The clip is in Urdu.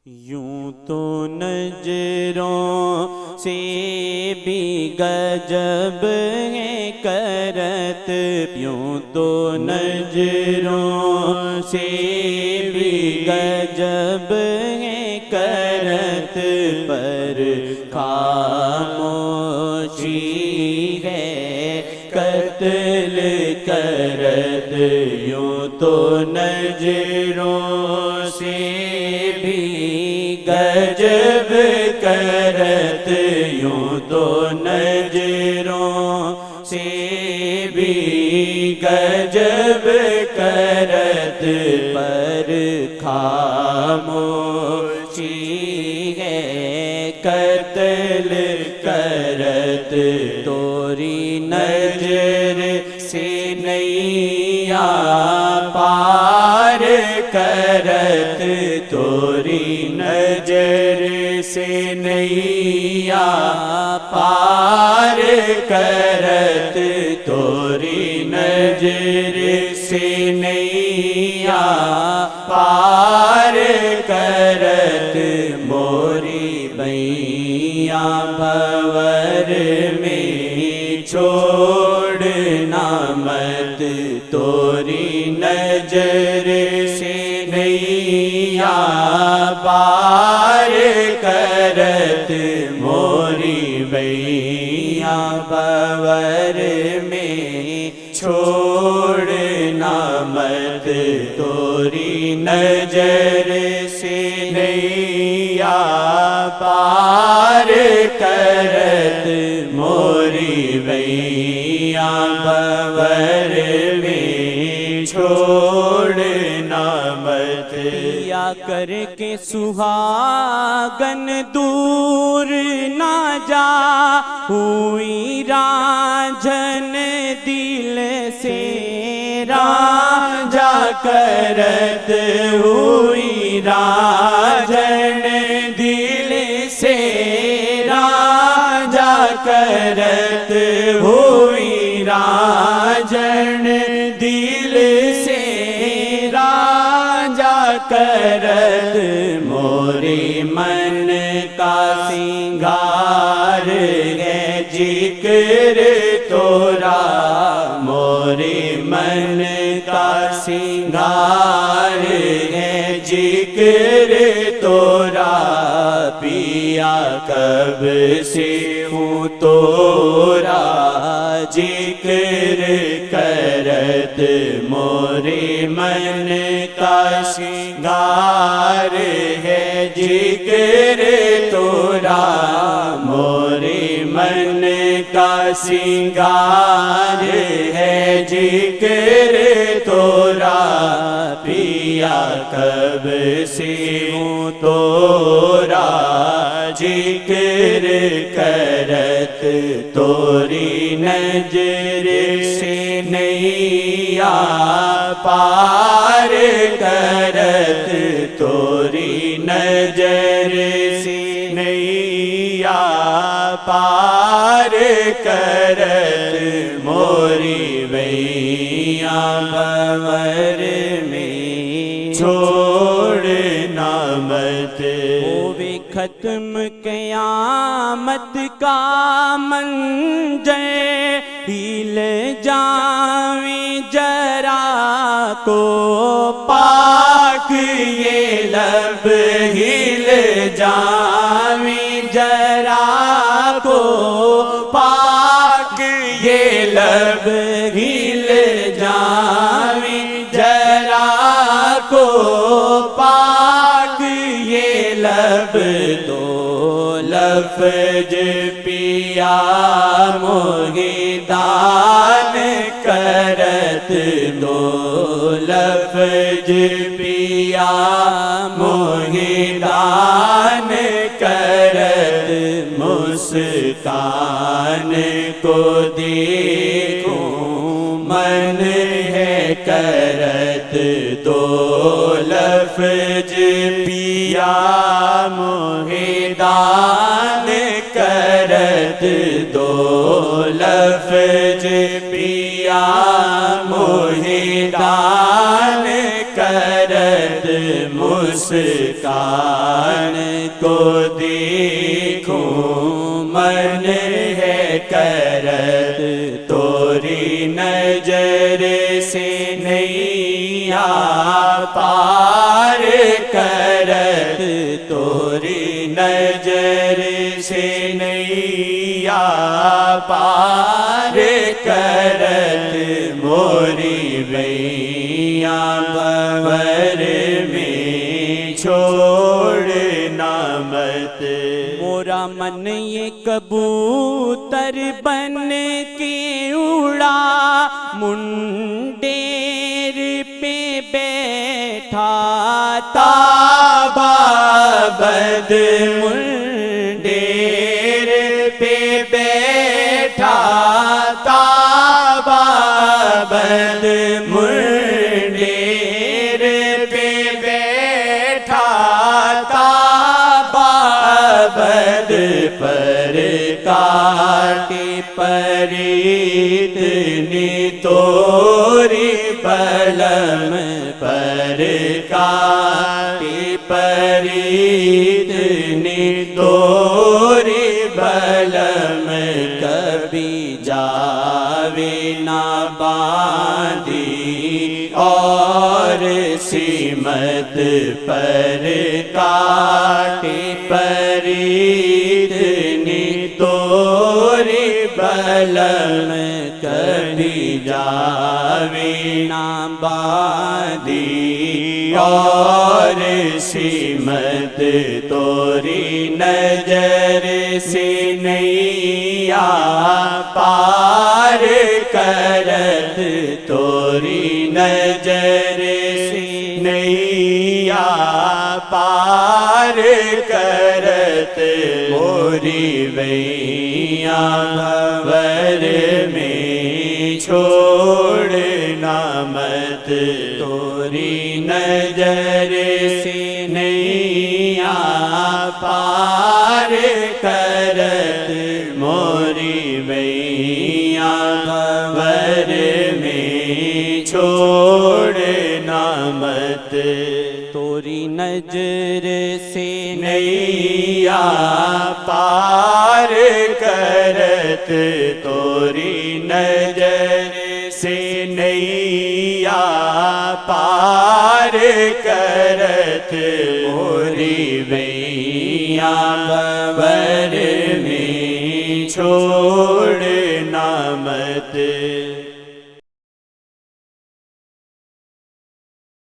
یوں تو نظروں سے بھی گجب ہے کرت، یوں تو نظروں سے بھی گجب ہے کرت، پر خاموشی ہے قتل کرت، یوں تو نظروں سے بھی گجب کرت، یوں تو نظروں سے بھی گجب کرت، پر خاموشی ہے قتل کرت، توری نظر سے نیا پار کرت، توری نظر سے نیا پار کرت، توری نظر سے نیا پار کرت، موری بیاں بھور میں چھوڑنا مت، توری نظر سے نیا پار کرت، موری بیاں بھور میں چھوڑنا مت، توری نظر سے نیا پار کرت، موری بیاں بھور میں چھوڑنا مت، یا کر کے سہاگن دور نہ جا ہوئی راجھن دل سے راجا کرت، ہوئی راجھن دل سے راجا کرت، ہوئی راجھن دل سے راجا کرت، موری من کا سنگار ہے ذکر تورا، موری من کا سنگار ہے ذکر تورا، پیا کب سے ہوں تورا ذکر کرت، موری من کا سنگار ہے ذکر تورا، موری من کا سنگار ہے ذکر تورا، پیا کب سے ہوں تورا ذکر کرت، توری نظر سے نیا پار کرت، توری نظر سے نیا پار کرت، موری بیاں بھور میں چھوڑنا مت، ہوے ختم قیامت کا منظر، ہل جاویں جرا کو پاک یہ لب، ہل جاویں جرا کو پاک یہ لب، ہل جاویں جرا کو پاک یہ لب، دو لفظ پیا موہدان کرت، دو لفظ پیا موہدان کرت، مسکان کو دیکھوں من ہے کرت، دو لفظ پیا موہدان کرت، دو لفظ پیا موہدان کرت، مسکان کو دیکھوں من ہے کرت توری نظر سے نیا پار کرت توری نظر سے نیا پار کرت موری ویاں بور میں چھوڑنا مت مورا من یہ کبوتر بن کے اڑا منڈیر پہ بیٹھا تابا بد منڈیر پہ بیٹھا تابا بد منڈیر پہ بیٹھا تابا بد پر کاٹی پریت نی توری بلم پر کاٹی پریت نی توری بلم کبھی جاوے نہ باندھی اور سیمت پر کاٹی پریت نی توری بلم کبھی جاوے نہ باندھی اور سیمت توری نظر سے نیا پار کرت توری نظر سے نیا پار کرت موری ویاں بور میں چھوڑنا مت توری نظر سے نیا پار کرت موری ویاں بور میں چھوڑنا مت توری نظر سے نیا پار کرت توری نظر سے نیا پار کرت موری ویاں بور میں چھوڑنا مت